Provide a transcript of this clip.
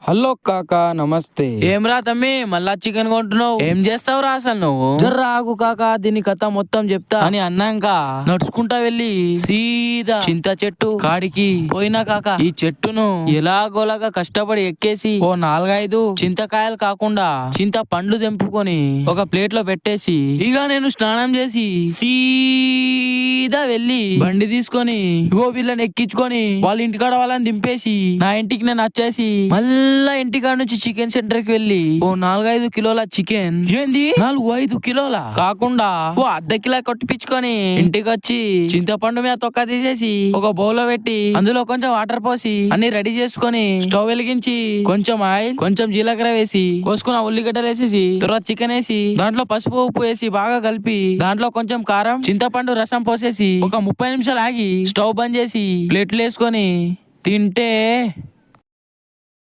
Hello కాకా నమస్తే. ఏమ్రా తమ్మి మళ్ళా చికెన్ కొంటున్నావు? ఏం చేస్తావురా అసలు నువ్వు? జర్రా ఆగు కాకా, దీని కథ మొత్తం చెప్తా అని అన్నాక నడుచుకుంటా వెళ్ళి సీదా చింత చెట్టు కాడికి పోయినా కాక ఈ చెట్టును ఎలాగోలాగా కష్టపడి ఎక్కేసి ఓ 4-5 చింతకాయలు కాకుండా చింత పండ్లు తెంపుకొని ఒక ప్లేట్ లో పెట్టేసి ఇక నేను స్నానం చేసి సీదా వెళ్ళి బండి తీసుకొని ఇగో వీళ్ళని ఎక్కించుకొని వాళ్ళ ఇంటికాడ వాళ్ళని దింపేసి నా ఇంటికి నేను వచ్చేసి మళ్ళా ఇంటికాడ నుంచి చికెన్ సెంటర్ కి వెళ్ళి ఓ 4-5 కిలోల చికెన్ ఏంది 4-5 కిలోల కాకుండా ఓ అర్ధ కిలో కొట్టిపించుకొని ఇంటికి వచ్చి చింతపండు మీద తొక్క తీసేసి ఒక బౌల్ లో పెట్టి అందులో కొంచెం వాటర్ పోసి అన్ని రెడీ చేసుకొని స్టవ్ వెలిగించి కొంచెం ఆయిల్ కొంచెం జీలకర్ర వేసి కోసుకున్న ఉల్లిగడ్డలు వేసేసి తర్వాత చికెన్ వేసి దాంట్లో పసుపు ఉప్పు వేసి బాగా కలిపి దాంట్లో కొంచెం కారం చింతపండు రసం పోసేసి ఒక 30 నిమిషాలు ఆగి స్టవ్ బంద్ చేసి ప్లేట్లు వేసుకొని తింటే